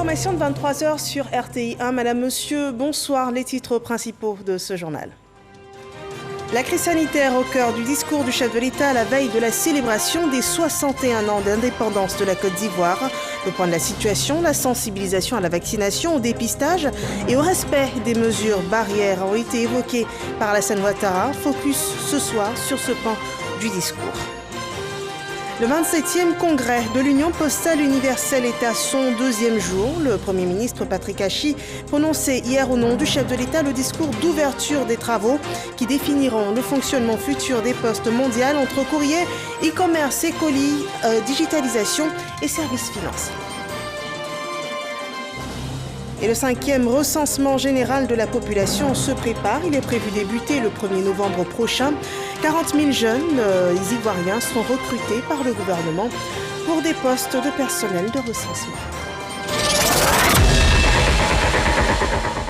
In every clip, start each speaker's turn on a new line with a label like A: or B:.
A: L'information de 23h sur RTI1. Madame, monsieur, bonsoir. Les titres principaux de ce journal. La crise sanitaire au cœur du discours du chef de l'État à la veille de la célébration des 61 ans d'indépendance de la Côte d'Ivoire. Le point de la situation, la sensibilisation à la vaccination, au dépistage et au respect des mesures barrières ont été évoquées par Alassane Ouattara. Focus ce soir sur ce pan du discours. Le 27e congrès de l'Union postale universelle est à son deuxième jour. Le Premier ministre Patrick Hachi prononçait hier au nom du chef de l'État le discours d'ouverture des travaux qui définiront le fonctionnement futur des postes mondiales entre courrier, e-commerce et colis, digitalisation et services financiers. Et le 5e recensement général de la population se prépare. Il est prévu débuter le 1er novembre prochain. 40 000 jeunes ivoiriens seront recrutés par le gouvernement pour des postes de personnel de recensement.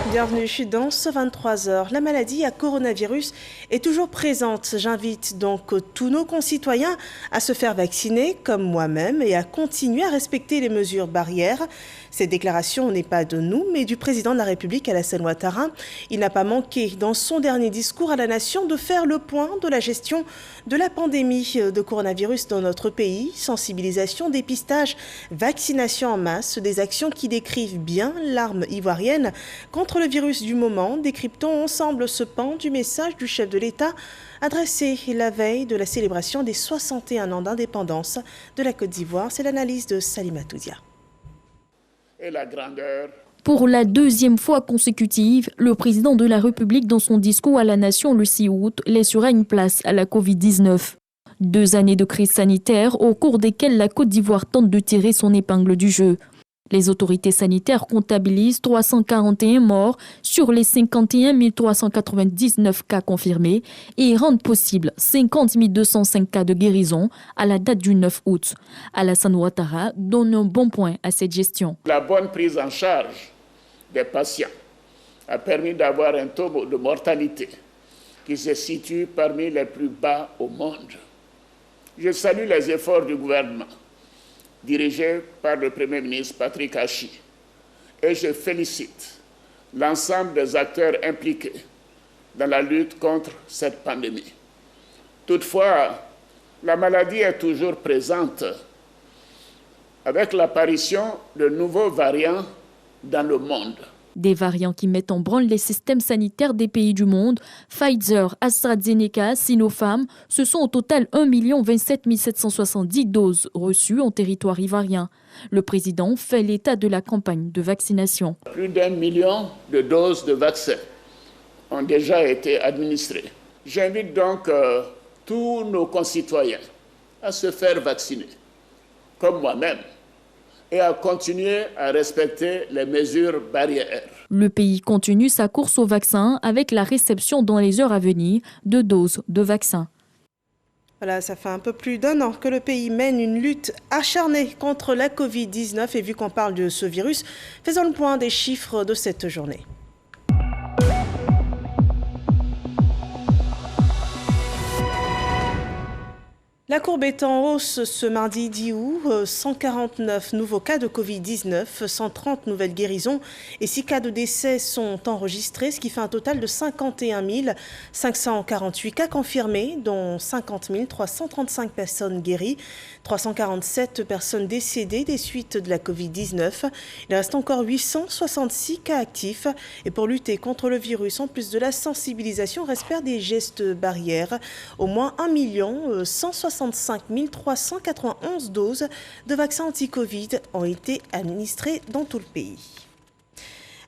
A: Bienvenue dans ce 23h. La maladie à coronavirus est toujours présente. J'invite donc tous nos concitoyens à se faire vacciner, comme moi-même, et à continuer à respecter les mesures barrières. Cette déclaration n'est pas de nous, mais du président de la République, Alassane Ouattara. Il n'a pas manqué, dans son dernier discours à la nation, de faire le point de la gestion de la pandémie de coronavirus dans notre pays. Sensibilisation, dépistage, vaccination en masse, des actions qui décrivent bien l'arme ivoirienne contre le virus du moment. Décryptons ensemble ce pan du message du chef de l'État adressé la veille de la célébration des 61 ans d'indépendance de la Côte d'Ivoire. C'est l'analyse de Salima Toudia.
B: Et la grandeur.
C: Pour la deuxième fois consécutive, le président de la République, dans son discours à la nation le 6 août, laissera une place à la Covid-19. 2 années de crise sanitaire au cours desquelles la Côte d'Ivoire tente de tirer son épingle du jeu. Les autorités sanitaires comptabilisent 341 morts sur les 51 399 cas confirmés et rendent possible 50 205 cas de guérison à la date du 9 août. Alassane Ouattara donne un bon point à cette gestion.
B: La bonne prise en charge des patients a permis d'avoir un taux de mortalité qui se situe parmi les plus bas au monde. Je salue les efforts du gouvernement dirigé par le Premier ministre Patrick Hachi. Et je félicite l'ensemble des acteurs impliqués dans la lutte contre cette pandémie. Toutefois, la maladie est toujours présente avec l'apparition de nouveaux variants dans le monde.
C: Des variants qui mettent en branle les systèmes sanitaires des pays du monde. Pfizer, AstraZeneca, Sinopharm, ce sont au total 1 27 770 doses reçues en territoire ivoirien. Le président fait l'état de la campagne de vaccination.
B: Plus d'1 million de doses de vaccins ont déjà été administrées. J'invite donc tous nos concitoyens à se faire vacciner, comme moi-même, et à continuer à respecter les mesures barrières.
C: Le pays continue sa course au vaccin avec la réception dans les heures à venir de doses de vaccins.
A: Voilà, ça fait un peu plus d'1 an que le pays mène une lutte acharnée contre la Covid-19. Et vu qu'on parle de ce virus, faisons le point des chiffres de cette journée. La courbe est en hausse ce mardi 10 août. 149 nouveaux cas de Covid-19, 130 nouvelles guérisons et 6 cas de décès sont enregistrés, ce qui fait un total de 51 548 cas confirmés, dont 50 335 personnes guéries, 347 personnes décédées des suites de la Covid-19. Il reste encore 866 cas actifs. Et pour lutter contre le virus, en plus de la sensibilisation, respect des gestes barrières, au moins 1 165 391 doses de vaccins anti-Covid ont été administrées dans tout le pays.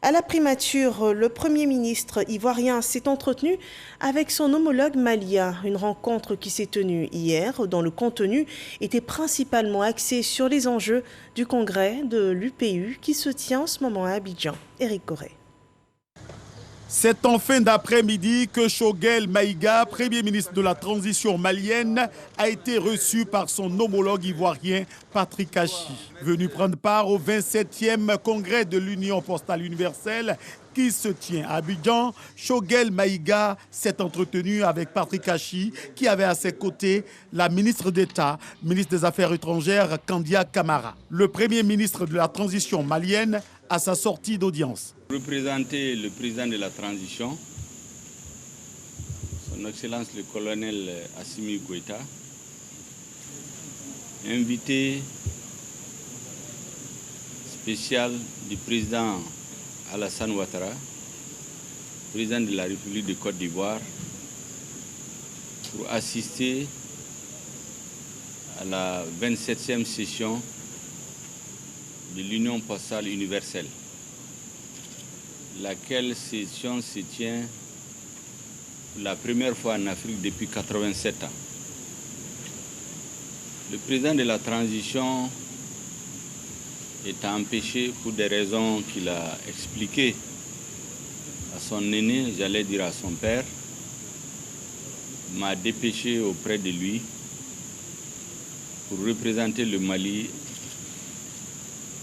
A: À la primature, le Premier ministre ivoirien s'est entretenu avec son homologue malien. Une rencontre qui s'est tenue hier, dont le contenu était principalement axé sur les enjeux du congrès de l'UPU qui se tient en ce moment à Abidjan. Éric Corré.
D: C'est en fin d'après-midi que Choguel Maïga, Premier ministre de la transition malienne, a été reçu par son homologue ivoirien Patrick Hachi. Venu prendre part au 27e congrès de l'Union postale universelle qui se tient à Abidjan, Choguel Maïga s'est entretenu avec Patrick Achi, qui avait à ses côtés la ministre d'État, ministre des Affaires étrangères, Kandia Camara. Le premier ministre de la transition malienne à sa sortie d'audience.
E: Représenter le président de la transition, son Excellence le colonel Assimi Goïta, invité spécial du président Alassane Ouattara, président de la République de Côte d'Ivoire, pour assister à la 27e session de l'Union postale universelle, laquelle session se tient pour la première fois en Afrique depuis 87 ans. Le président de la transition est empêché pour des raisons qu'il a expliquées à son aîné, j'allais dire à son père, m'a dépêché auprès de lui pour représenter le Mali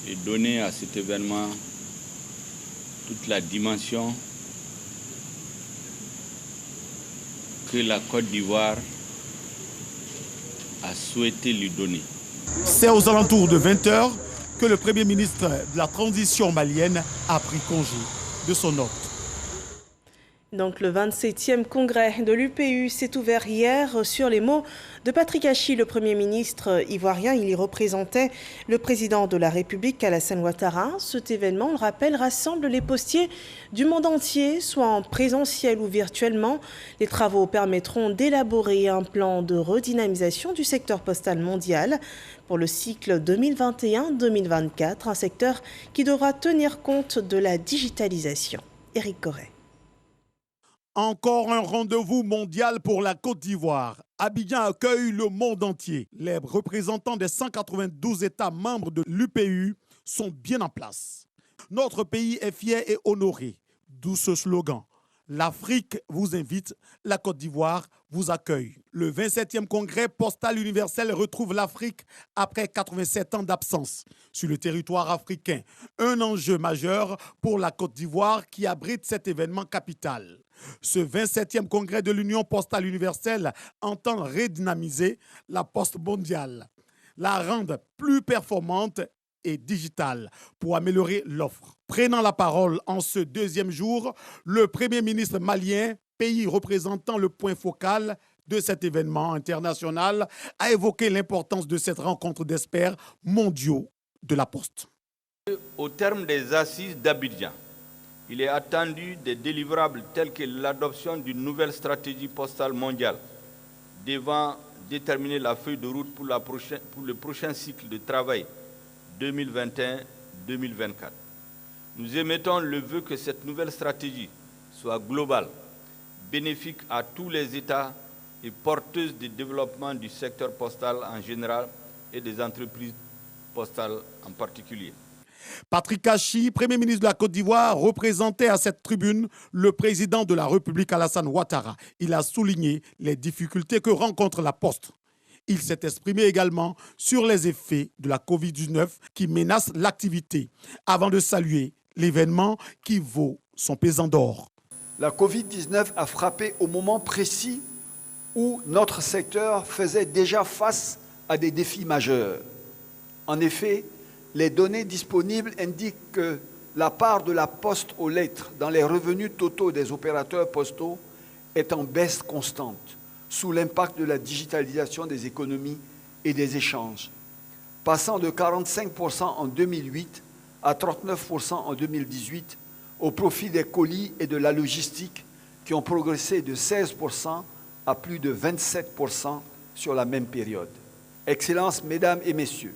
E: et donner à cet événement toute la dimension que la Côte d'Ivoire a souhaité lui donner.
D: C'est aux alentours de 20 h que le Premier ministre de la transition malienne a pris congé de son hôte.
A: Donc le 27e congrès de l'UPU s'est ouvert hier sur les mots de Patrick Achi, le Premier ministre ivoirien. Il y représentait le président de la République, Alassane Ouattara. Cet événement, on le rappelle, rassemble les postiers du monde entier, soit en présentiel ou virtuellement. Les travaux permettront d'élaborer un plan de redynamisation du secteur postal mondial pour le cycle 2021-2024, un secteur qui devra tenir compte de la digitalisation. Éric Corret.
D: Encore un rendez-vous mondial pour la Côte d'Ivoire. Abidjan accueille le monde entier. Les représentants des 192 États membres de l'UPU sont bien en place. Notre pays est fier et honoré. D'où ce slogan. L'Afrique vous invite, la Côte d'Ivoire vous accueille. Le 27e congrès postal universel retrouve l'Afrique après 87 ans d'absence sur le territoire africain. Un enjeu majeur pour la Côte d'Ivoire qui abrite cet événement capital. Ce 27e congrès de l'Union postale universelle entend redynamiser la poste mondiale, la rendre plus performante et digitale pour améliorer l'offre. Prenant la parole en ce deuxième jour, le Premier ministre malien, pays représentant le point focal de cet événement international, a évoqué l'importance de cette rencontre d'experts mondiaux de la Poste.
E: Au terme des assises d'Abidjan, il est attendu des délivrables tels que l'adoption d'une nouvelle stratégie postale mondiale devant déterminer la feuille de route pour le prochain cycle de travail 2021-2024. Nous émettons le vœu que cette nouvelle stratégie soit globale, bénéfique à tous les États et porteuse du développement du secteur postal en général et des entreprises postales en particulier.
D: Patrick Achi, Premier ministre de la Côte d'Ivoire, représentait à cette tribune le président de la République, Alassane Ouattara. Il a souligné les difficultés que rencontre la Poste. Il s'est exprimé également sur les effets de la Covid-19 qui menacent l'activité, avant de saluer l'événement qui vaut son pesant d'or.
F: La Covid-19 a frappé au moment précis où notre secteur faisait déjà face à des défis majeurs. En effet, les données disponibles indiquent que la part de la poste aux lettres dans les revenus totaux des opérateurs postaux est en baisse constante, sous l'impact de la digitalisation des économies et des échanges, passant de 45% en 2008 à 39% en 2018 au profit des colis et de la logistique qui ont progressé de 16% à plus de 27% sur la même période. Excellences, Mesdames et Messieurs,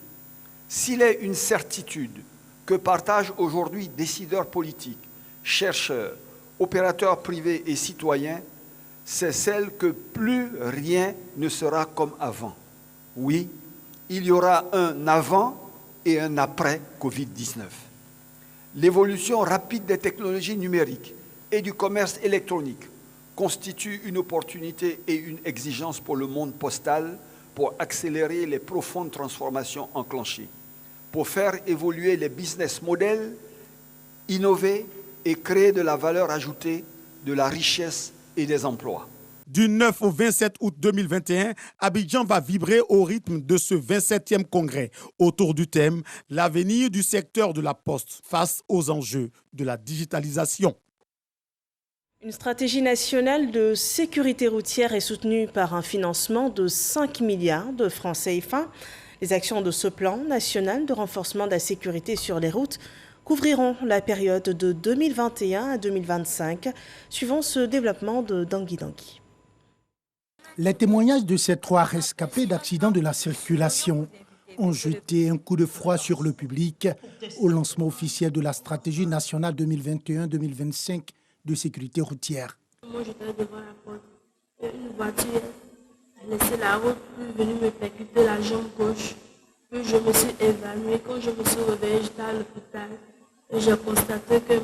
F: s'il est une certitude que partagent aujourd'hui décideurs politiques, chercheurs, opérateurs privés et citoyens, c'est celle que plus rien ne sera comme avant. Oui, il y aura un avant et un après Covid-19. L'évolution rapide des technologies numériques et du commerce électronique constitue une opportunité et une exigence pour le monde postal pour accélérer les profondes transformations enclenchées, pour faire évoluer les business models, innover et créer de la valeur ajoutée, de la richesse et des emplois.
D: Du 9 au 27 août 2021, Abidjan va vibrer au rythme de ce 27e congrès autour du thème « L'avenir du secteur de la poste face aux enjeux de la digitalisation ».
A: Une stratégie nationale de sécurité routière est soutenue par un financement de 5 milliards de francs CFA. Les actions de ce plan national de renforcement de la sécurité sur les routes couvriront la période de 2021 à 2025, suivant ce développement de Dangui Dangui.
G: Les témoignages de ces 3 rescapés d'accidents de la circulation ont jeté un coup de froid sur le public au lancement officiel de la stratégie nationale 2021-2025 de sécurité routière.
H: Moi, j'étais devant la porte. Une voiture a laissé la route, puis venue me percuter la jambe gauche. Puis je me suis évanouie. Quand je me suis réveillée, j'étais à l'hôpital. Et j'ai constaté que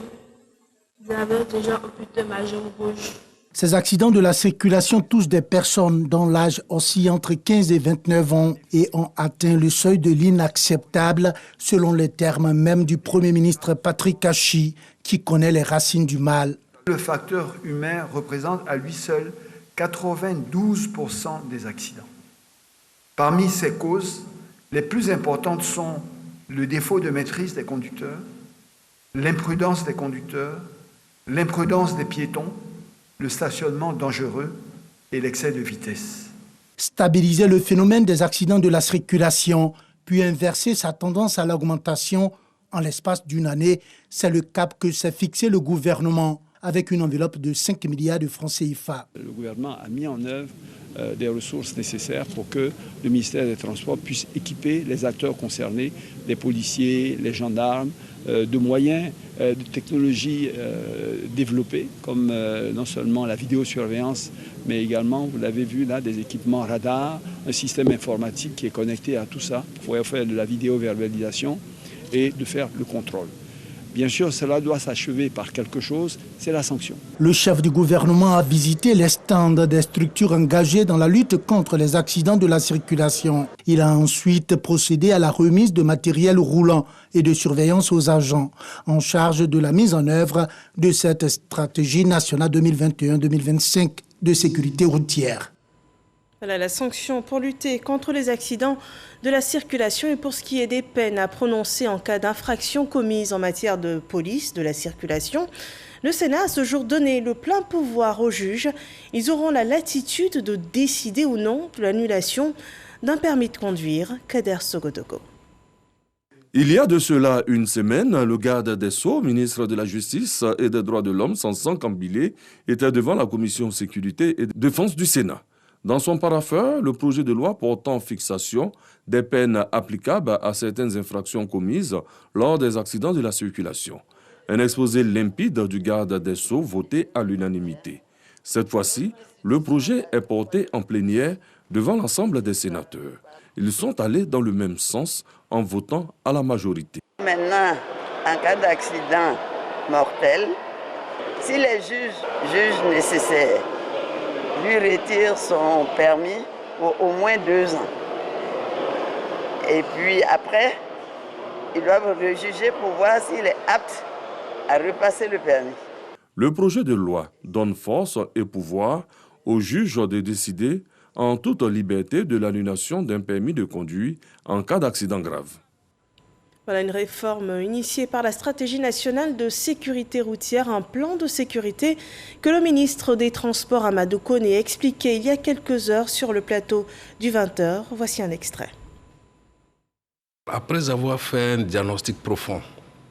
H: j'avais déjà amputé ma jambe gauche.
G: Ces accidents de la circulation touchent des personnes dont l'âge oscille entre 15 et 29 ans et ont atteint le seuil de l'inacceptable, selon les termes même du Premier ministre Patrick Achi, qui connaît les racines du mal.
F: Le facteur humain représente à lui seul 92% des accidents. Parmi ces causes, les plus importantes sont le défaut de maîtrise des conducteurs, l'imprudence des conducteurs, l'imprudence des piétons, le stationnement dangereux et l'excès de vitesse.
G: Stabiliser le phénomène des accidents de la circulation, puis inverser sa tendance à l'augmentation en l'espace d'une année, c'est le cap que s'est fixé le gouvernement avec une enveloppe de 5 milliards de francs CFA.
I: Le gouvernement a mis en œuvre des ressources nécessaires pour que le ministère des Transports puisse équiper les acteurs concernés, les policiers, les gendarmes, de moyens, de technologies développées, comme non seulement la vidéosurveillance, mais également, vous l'avez vu là, des équipements radars, un système informatique qui est connecté à tout ça pour faire de la vidéoverbalisation et de faire le contrôle. Bien sûr, cela doit s'achever par quelque chose, c'est la sanction.
G: Le chef du gouvernement a visité les stands des structures engagées dans la lutte contre les accidents de la circulation. Il a ensuite procédé à la remise de matériel roulant et de surveillance aux agents en charge de la mise en œuvre de cette stratégie nationale 2021-2025 de sécurité routière.
A: Voilà la sanction pour lutter contre les accidents de la circulation et pour ce qui est des peines à prononcer en cas d'infraction commise en matière de police de la circulation. Le Sénat a ce jour donné le plein pouvoir aux juges. Ils auront la latitude de décider ou non de l'annulation d'un permis de conduire. Kader Sogodogo.
J: Il y a de cela une semaine, le garde des Sceaux, ministre de la Justice et des Droits de l'Homme, Sansan Kambilé, était devant la commission sécurité et défense du Sénat. Dans son parapheur, le projet de loi portant fixation des peines applicables à certaines infractions commises lors des accidents de la circulation. Un exposé limpide du garde des Sceaux voté à l'unanimité. Cette fois-ci, le projet est porté en plénière devant l'ensemble des sénateurs. Ils sont allés dans le même sens en votant à la majorité.
K: Maintenant, en cas d'accident mortel, si les juges jugent nécessaire, lui retire son permis pour au moins 2 ans. Et puis après, ils doivent le juger pour voir s'il est apte à repasser le permis.
J: Le projet de loi donne force et pouvoir aux juges de décider en toute liberté de l'annulation d'un permis de conduire en cas d'accident grave.
A: Voilà une réforme initiée par la stratégie nationale de sécurité routière, un plan de sécurité que le ministre des Transports Amadou Koné a expliqué il y a quelques heures sur le plateau du 20h. Voici un extrait.
L: Après avoir fait un diagnostic profond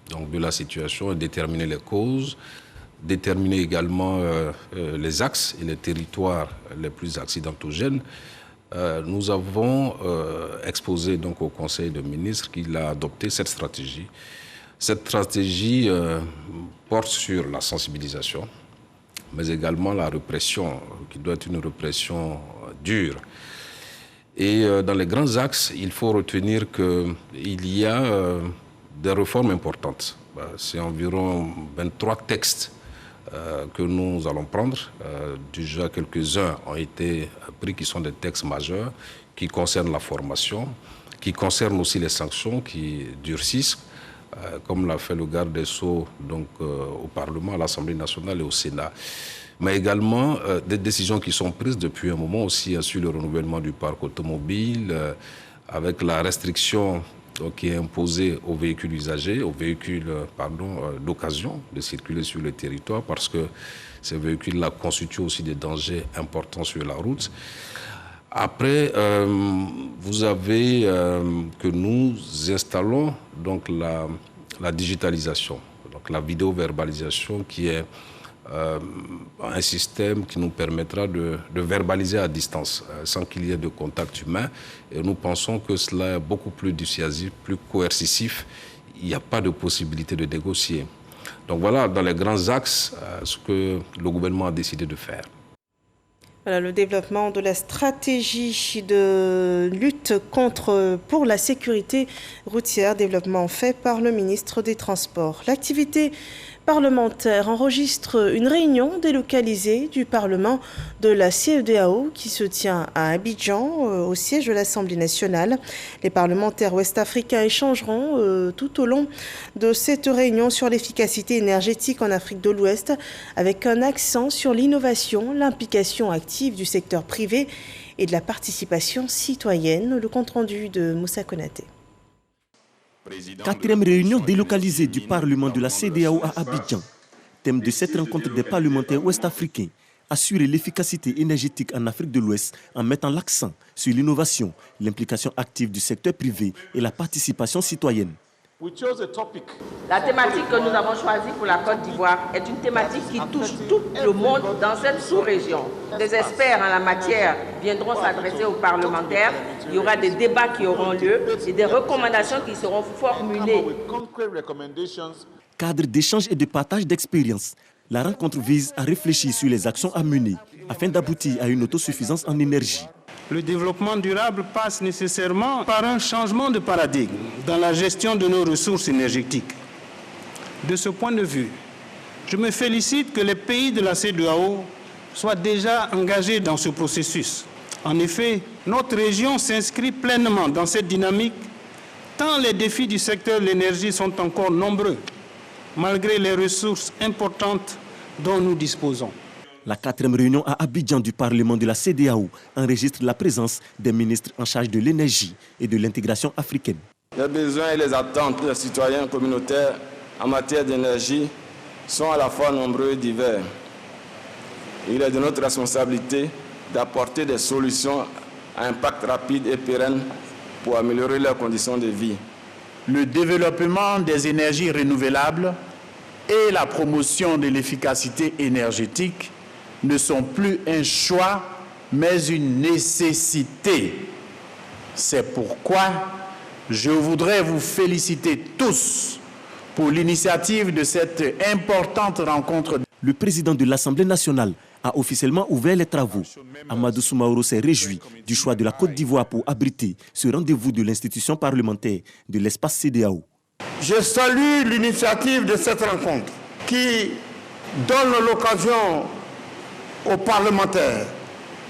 L: de la situation et déterminer les causes, déterminer également les axes et les territoires les plus accidentogènes, nous avons exposé au Conseil des ministres qu'il a adopté cette stratégie. Cette stratégie porte sur la sensibilisation, mais également la répression, qui doit être une répression dure. Et dans les grands axes, il faut retenir qu'il y a des réformes importantes. C'est environ 23 textes que nous allons prendre. Déjà quelques-uns ont été pris qui sont des textes majeurs qui concernent la formation, qui concernent aussi les sanctions qui durcissent comme l'a fait le garde des Sceaux donc, au Parlement, à l'Assemblée nationale et au Sénat. Mais également des décisions qui sont prises depuis un moment aussi sur le renouvellement du parc automobile, avec la restriction qui est imposée aux véhicules usagers, aux véhicules d'occasion de circuler sur le territoire, parce que ces véhicules-là constituent aussi des dangers importants sur la route. Après, vous avez que nous installons donc la digitalisation, donc la vidéo-verbalisation qui est un système qui nous permettra de verbaliser à distance sans qu'il y ait de contact humain. Et nous pensons que cela est beaucoup plus dissuasif, plus coercitif. Il n'y a pas de possibilité de négocier. Donc voilà, dans les grands axes, ce que le gouvernement a décidé de faire.
A: Voilà, le développement de la stratégie de lutte pour la sécurité routière, développement fait par le ministre des Transports. L'activité parlementaire enregistre une réunion délocalisée du Parlement de la CEDEAO qui se tient à Abidjan, au siège de l'Assemblée nationale. Les parlementaires ouest-africains échangeront tout au long de cette réunion sur l'efficacité énergétique en Afrique de l'Ouest, avec un accent sur l'innovation, l'implication active du secteur privé et de la participation citoyenne. Le compte-rendu de Moussa Konaté.
M: 4e réunion délocalisée du Parlement de la CEDEAO à Abidjan. Thème de cette rencontre des parlementaires ouest-africains, assurer l'efficacité énergétique en Afrique de l'Ouest en mettant l'accent sur l'innovation, l'implication active du secteur privé et la participation citoyenne.
N: La thématique que nous avons choisie pour la Côte d'Ivoire est une thématique qui touche tout le monde dans cette sous-région. Des experts en la matière viendront s'adresser aux parlementaires. Il y aura des débats qui auront lieu et des recommandations qui seront formulées.
M: Cadre d'échange et de partage d'expériences, la rencontre vise à réfléchir sur les actions à mener afin d'aboutir à une autosuffisance en énergie.
O: Le développement durable passe nécessairement par un changement de paradigme dans la gestion de nos ressources énergétiques. De ce point de vue, je me félicite que les pays de la CEDEAO soient déjà engagés dans ce processus. En effet, notre région s'inscrit pleinement dans cette dynamique, tant les défis du secteur de l'énergie sont encore nombreux, malgré les ressources importantes dont nous disposons.
M: La 4e réunion à Abidjan du Parlement de la CEDEAO enregistre la présence des ministres en charge de l'énergie et de l'intégration africaine.
P: Les besoins et les attentes des citoyens communautaires en matière d'énergie sont à la fois nombreux et divers. Il est de notre responsabilité d'apporter des solutions à impact rapide et pérenne pour améliorer leurs conditions de vie.
Q: Le développement des énergies renouvelables et la promotion de l'efficacité énergétique ne sont plus un choix, mais une nécessité. C'est pourquoi je voudrais vous féliciter tous pour l'initiative de cette importante rencontre.
M: Le président de l'Assemblée nationale a officiellement ouvert les travaux. Amadou Soumaoro s'est réjoui du choix de la Côte d'Ivoire pour abriter ce rendez-vous de l'institution parlementaire de l'espace CEDEAO.
R: Je salue l'initiative de cette rencontre qui donne l'occasion aux parlementaires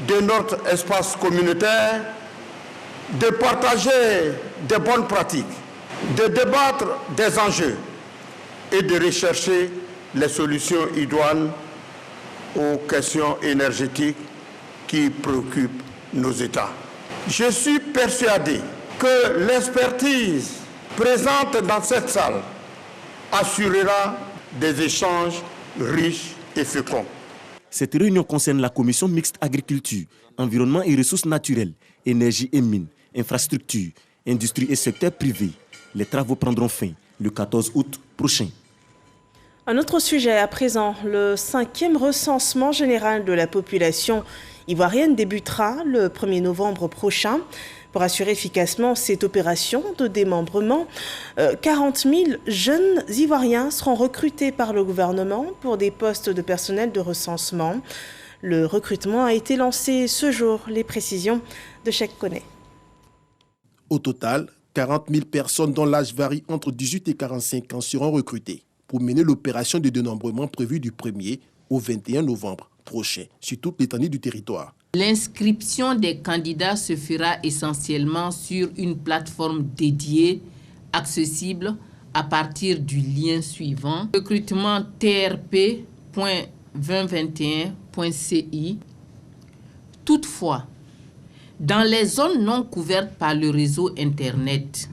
R: de notre espace communautaire de partager des bonnes pratiques, de débattre des enjeux et de rechercher les solutions idoines aux questions énergétiques qui préoccupent nos États. Je suis persuadé que l'expertise présente dans cette salle assurera des échanges riches et féconds.
M: Cette réunion concerne la commission mixte agriculture, environnement et ressources naturelles, énergie et mines, infrastructures, industrie et secteur privé. Les travaux prendront fin le 14 août prochain.
A: Un autre sujet à présent, le 5e recensement général de la population ivoirienne débutera le 1er novembre prochain. Pour assurer efficacement cette opération de démembrement, 40 000 jeunes Ivoiriens seront recrutés par le gouvernement pour des postes de personnel de recensement. Le recrutement a été lancé ce jour. Les précisions de Cheikh Koné.
S: Au total, 40 000 personnes dont l'âge varie entre 18 et 45 ans seront recrutées pour mener l'opération de dénombrement prévue du 1er au 21 novembre prochain sur toute l'étendue du territoire.
T: L'inscription des candidats se fera essentiellement sur une plateforme dédiée, accessible à partir du lien suivant recrutement trp.2021.ci. Toutefois, dans les zones non couvertes par le réseau Internet,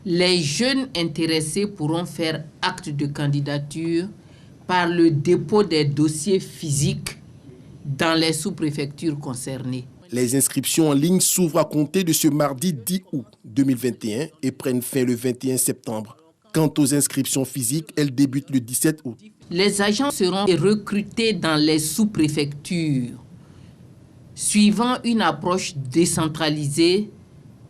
T: les jeunes intéressés pourront faire acte de candidature par le dépôt des dossiers physiques dans les sous-préfectures concernées.
S: Les inscriptions en ligne s'ouvrent à compter de ce mardi 10 août 2021 et prennent fin le 21 septembre. Quant aux inscriptions physiques, elles débutent le 17 août.
T: Les agents seront recrutés dans les sous-préfectures, suivant une approche décentralisée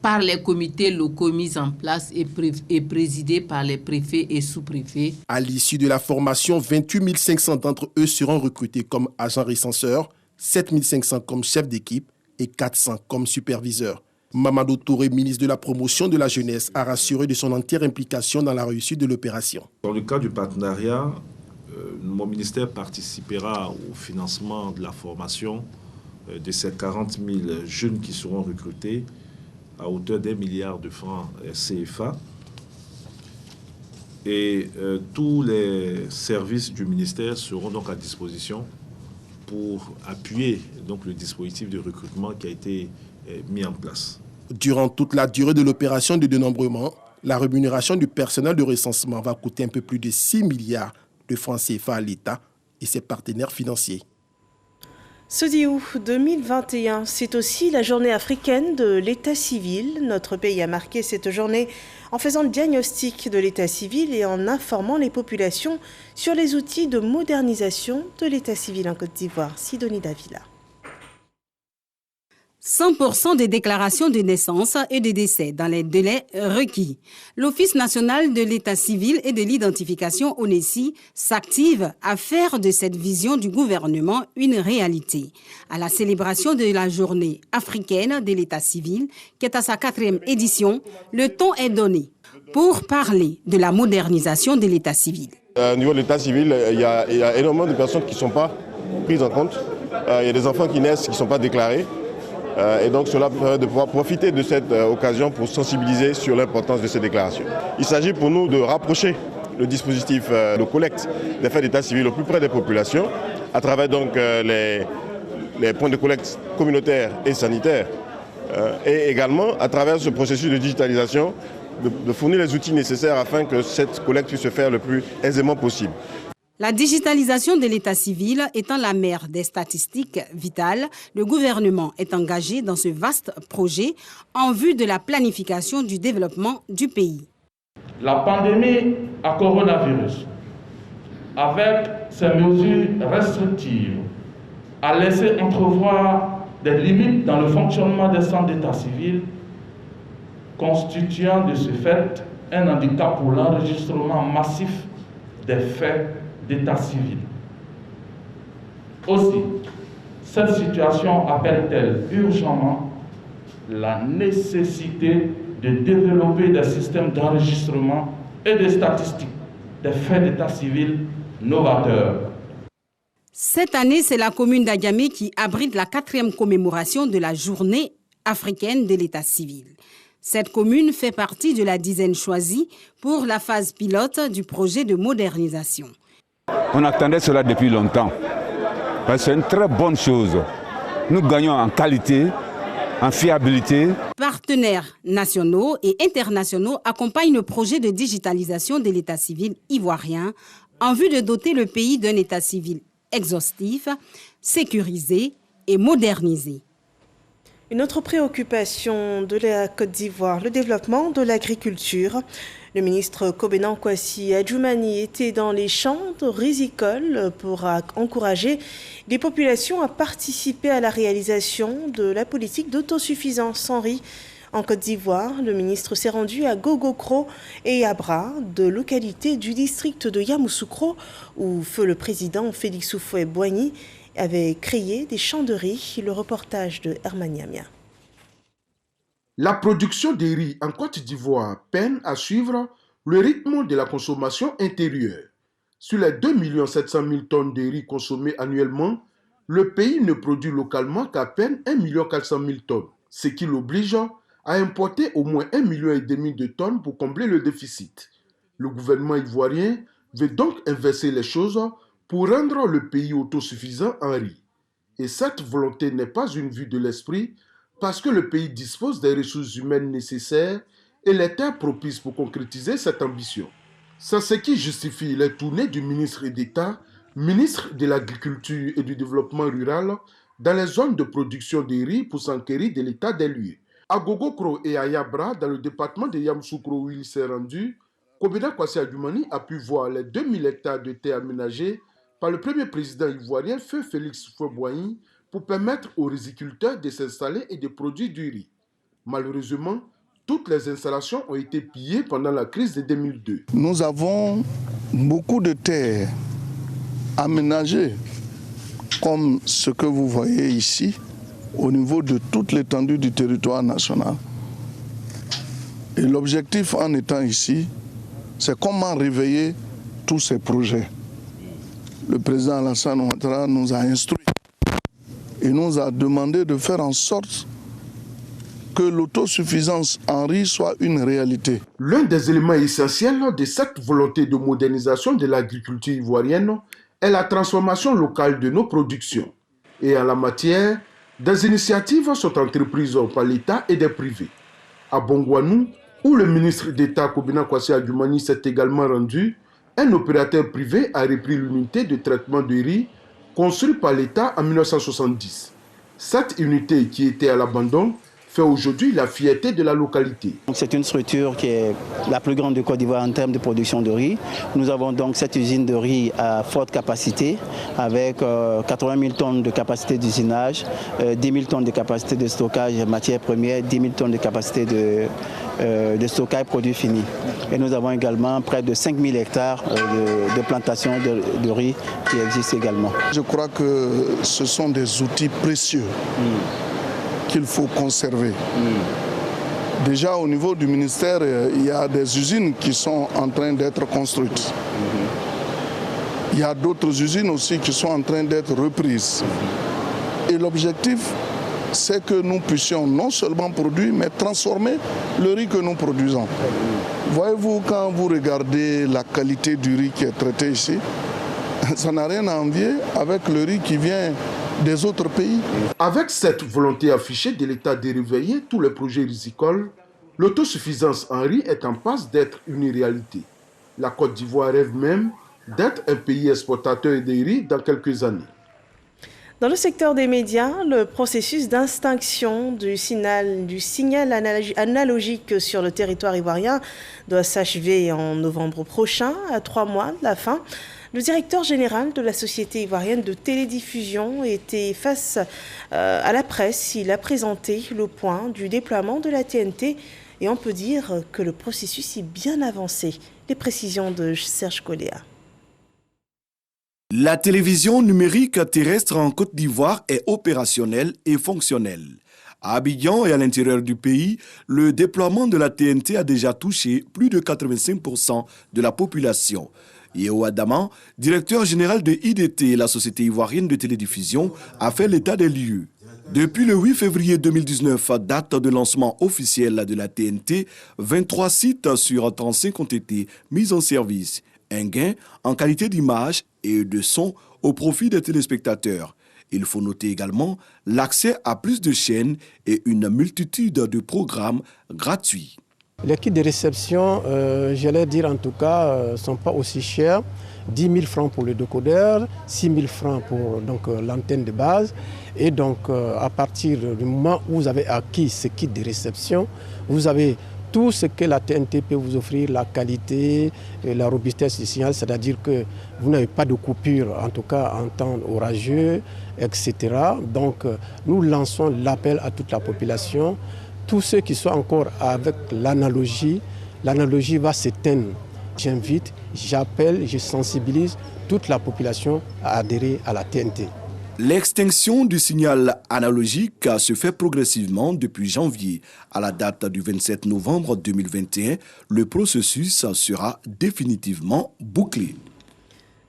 T: par les comités locaux mis en place et présidés par les préfets et sous-préfets.
S: À l'issue de la formation, 28 500 d'entre eux seront recrutés comme agents recenseurs, 7 500 comme chefs d'équipe et 400 comme superviseurs. Mamadou Touré, ministre de la Promotion de la Jeunesse, a rassuré de son entière implication dans la réussite de l'opération.
U: Dans le cadre du partenariat, mon ministère participera au financement de la formation de ces 40 000 jeunes qui seront recrutés à hauteur d'1 milliard de francs CFA. Et tous les services du ministère seront donc à disposition pour appuyer donc le dispositif de recrutement qui a été mis en place.
S: Durant toute la durée de l'opération de dénombrement, la rémunération du personnel de recensement va coûter un peu plus de 6 milliards de francs CFA à l'État et ses partenaires financiers.
A: Ce 10 août 2021, c'est aussi la journée africaine de l'état civil. Notre pays a marqué cette journée en faisant le diagnostic de l'état civil et en informant les populations sur les outils de modernisation de l'état civil en Côte d'Ivoire. Sidonie Davila.
V: 100% des déclarations de naissance et de décès dans les délais requis. L'Office national de l'état civil et de l'identification ONECI s'active à faire de cette vision du gouvernement une réalité. À la célébration de la journée africaine de l'état civil, qui est à sa 4e édition, le ton est donné pour parler de la modernisation de l'état civil.
W: Au niveau de l'état civil, il y a énormément de personnes qui ne sont pas prises en compte. Il y a des enfants qui naissent qui ne sont pas déclarés. Et donc cela permet de pouvoir profiter de cette occasion pour sensibiliser sur l'importance de ces déclarations. Il s'agit pour nous de rapprocher le dispositif de collecte des faits d'état civil au plus près des populations à travers donc les points de collecte communautaires et sanitaires et également à travers ce processus de digitalisation de fournir les outils nécessaires afin que cette collecte puisse se faire le plus aisément possible.
V: La digitalisation de l'état civil étant la mère des statistiques vitales, le gouvernement est engagé dans ce vaste projet en vue de la planification du développement du pays.
X: La pandémie à coronavirus, avec ses mesures restrictives, a laissé entrevoir des limites dans le fonctionnement des centres d'état civil, constituant de ce fait un handicap pour l'enregistrement massif des faits d'état civil. Aussi, cette situation appelle-t-elle urgemment la nécessité de développer des systèmes d'enregistrement et de statistiques des faits d'état civil novateurs.
V: Cette année, c'est la commune d'Agamé qui abrite la 4e commémoration de la journée africaine de l'état civil. Cette commune fait partie de la dizaine choisie pour la phase pilote du projet de modernisation.
Y: On attendait cela depuis longtemps. C'est une très bonne chose. Nous gagnons en qualité, en fiabilité.
V: Partenaires nationaux et internationaux accompagnent le projet de digitalisation de l'état civil ivoirien en vue de doter le pays d'un état civil exhaustif, sécurisé et modernisé.
A: Une autre préoccupation de la Côte d'Ivoire, le développement de l'agriculture. Le ministre Kobenan Kwasi Adjoumani était dans les champs rizicoles pour encourager les populations à participer à la réalisation de la politique d'autosuffisance en riz. En Côte d'Ivoire, le ministre s'est rendu à Gogokro et Abra, deux localités du district de Yamoussoukro, où feu le président Félix Houphouët-Boigny avait créé des champs de riz. Le reportage de Herman Yamia.
Z: La production de riz en Côte d'Ivoire peine à suivre le rythme de la consommation intérieure. Sur les 2 700 000 tonnes de riz consommées annuellement, le pays ne produit localement qu'à peine 1 400 000 tonnes, ce qui l'oblige à importer au moins 1,5 million de tonnes pour combler le déficit. Le gouvernement ivoirien veut donc inverser les choses pour rendre le pays autosuffisant en riz. Et cette volonté n'est pas une vue de l'esprit parce que le pays dispose des ressources humaines nécessaires et les terres propices pour concrétiser cette ambition. C'est ce qui justifie les tournées du ministre d'État, ministre de l'Agriculture et du Développement rural, dans les zones de production de riz pour s'enquérir de l'état des lieux. À Gogokro et à Yabra, dans le département de Yamoussoukro où il s'est rendu, Kobena Kwasi Adjoumani a pu voir les 2000 hectares de terre aménagés par le premier président ivoirien, Feu Félix Houphouët-Boigny, pour permettre aux riziculteurs de s'installer et de produire du riz. Malheureusement, toutes les installations ont été pillées pendant la crise de 2002.
B: Nous avons beaucoup de terres aménagées, comme ce que vous voyez ici, au niveau de toute l'étendue du territoire national. Et l'objectif en étant ici, c'est comment réveiller tous ces projets. Le président Alassane Ouattara nous a instruits et nous a demandé de faire en sorte que l'autosuffisance en riz soit une réalité.
Z: L'un des éléments essentiels de cette volonté de modernisation de l'agriculture ivoirienne est la transformation locale de nos productions. Et en la matière, des initiatives sont entreprises par l'État et des privés. À Bongouanou, où le ministre d'État Kobena Kwasi Adjoumani s'est également rendu, un opérateur privé a repris l'unité de traitement de riz construite par l'État en 1970. Cette unité qui était à l'abandon fait aujourd'hui la fierté de la localité.
C: C'est une structure qui est la plus grande de Côte d'Ivoire en termes de production de riz. Nous avons donc cette usine de riz à forte capacité avec 80 000 tonnes de capacité d'usinage, 10 000 tonnes de capacité de stockage matières premières, 10 000 tonnes de capacité de stockage produits finis. Et nous avons également près de 5 000 hectares de plantations de riz qui existent également.
B: Je crois que ce sont des outils précieux qu'il faut conserver. Déjà au niveau du ministère, il y a des usines qui sont en train d'être construites. Il y a d'autres usines aussi qui sont en train d'être reprises. Et l'objectif, c'est que nous puissions non seulement produire, mais transformer le riz que nous produisons. Voyez-vous, quand vous regardez la qualité du riz qui est traité ici, ça n'a rien à envier avec le riz qui vient des autres pays.
Z: Avec cette volonté affichée de l'État de réveiller tous les projets rizicoles, l'autosuffisance en riz est en passe d'être une réalité. La Côte d'Ivoire rêve même d'être un pays exportateur de riz dans quelques années.
A: Dans le secteur des médias, le processus d'extinction du signal analogique sur le territoire ivoirien doit s'achever en novembre prochain, à 3 mois de la fin. Le directeur général de la Société ivoirienne de télédiffusion était face à la presse. Il a présenté le point du déploiement de la TNT et on peut dire que le processus est bien avancé. Les précisions de Serge Coléa.
D: La télévision numérique terrestre en Côte d'Ivoire est opérationnelle et fonctionnelle. À Abidjan et à l'intérieur du pays, le déploiement de la TNT a déjà touché plus de 85% de la population. Yeo Adama, directeur général de IDT, la Société ivoirienne de télédiffusion, a fait l'état des lieux. Depuis le 8 février 2019, date de lancement officiel de la TNT, 23 sites sur 35 ont été mis en service. Un gain en qualité d'image et de son au profit des téléspectateurs. Il faut noter également l'accès à plus de chaînes et une multitude de programmes gratuits.
E: Les kits de réception, j'allais dire en tout cas, ne sont pas aussi chers. 10 000 francs pour le décodeur, 6 000 francs pour l'antenne de base. Et donc, à partir du moment où vous avez acquis ce kit de réception, vous avez tout ce que la TNT peut vous offrir, la qualité et la robustesse du signal, c'est-à-dire que vous n'avez pas de coupure, en tout cas en temps orageux, etc. Donc, nous lançons l'appel à toute la population. Tous ceux qui sont encore avec l'analogie va s'éteindre. J'invite, j'appelle, je sensibilise toute la population à adhérer à la TNT.
D: L'extinction du signal analogique se fait progressivement depuis janvier. À la date du 27 novembre 2021, le processus sera définitivement bouclé.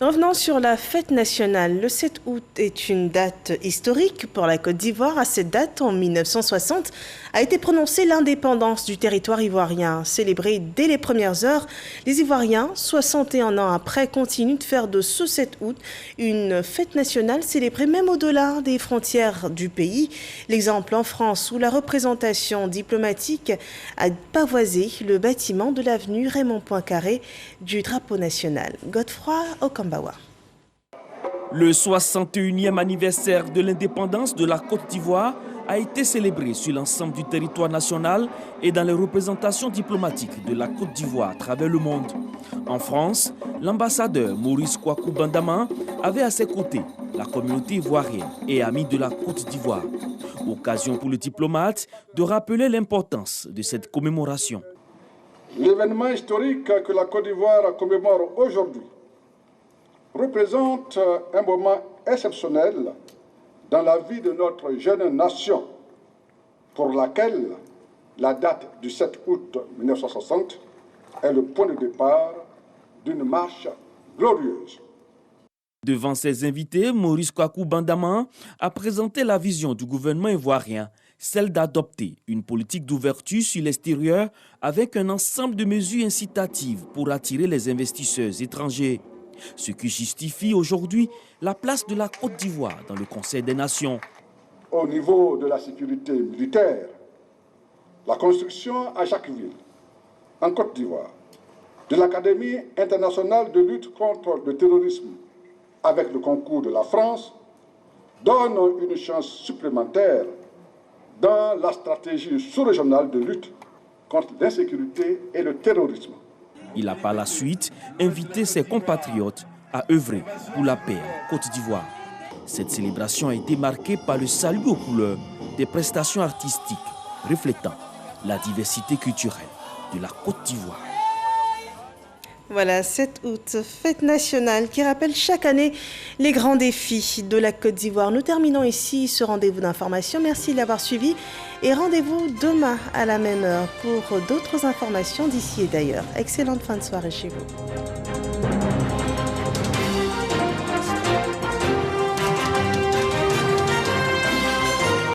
A: Revenons sur la fête nationale. Le 7 août est une date historique pour la Côte d'Ivoire. À cette date, en 1960, a été prononcée l'indépendance du territoire ivoirien. Célébrée dès les premières heures, les Ivoiriens, 61 ans après, continuent de faire de ce 7 août une fête nationale célébrée même au-delà des frontières du pays. L'exemple en France où la représentation diplomatique a pavoisé le bâtiment de l'avenue Raymond Poincaré du drapeau national. Godefroy Okambawa.
F: Le 61e anniversaire de l'indépendance de la Côte d'Ivoire a été célébré sur l'ensemble du territoire national et dans les représentations diplomatiques de la Côte d'Ivoire à travers le monde. En France, l'ambassadeur Maurice Kwaku Bandama avait à ses côtés la communauté ivoirienne et amie de la Côte d'Ivoire. Occasion pour le diplomate de rappeler l'importance de cette commémoration.
G: L'événement historique que la Côte d'Ivoire commémore aujourd'hui représente un moment exceptionnel dans la vie de notre jeune nation, pour laquelle la date du 7 août 1960 est le point de départ d'une marche glorieuse.
F: Devant ses invités, Maurice Kwaku Bandama a présenté la vision du gouvernement ivoirien, celle d'adopter une politique d'ouverture sur l'extérieur avec un ensemble de mesures incitatives pour attirer les investisseurs étrangers. Ce qui justifie aujourd'hui la place de la Côte d'Ivoire dans le Conseil des Nations.
G: Au niveau de la sécurité militaire, la construction à Jacquesville, en Côte d'Ivoire, de l'Académie internationale de lutte contre le terrorisme, avec le concours de la France, donne une chance supplémentaire dans la stratégie sous-régionale de lutte contre l'insécurité et le terrorisme.
F: Il a par la suite invité ses compatriotes à œuvrer pour la paix en Côte d'Ivoire. Cette célébration a été marquée par le salut aux couleurs des prestations artistiques reflétant la diversité culturelle de la Côte d'Ivoire.
A: Voilà, 7 août, fête nationale qui rappelle chaque année les grands défis de la Côte d'Ivoire. Nous terminons ici ce rendez-vous d'information. Merci de l'avoir suivi et rendez-vous demain à la même heure pour d'autres informations d'ici et d'ailleurs. Excellente fin de soirée chez vous.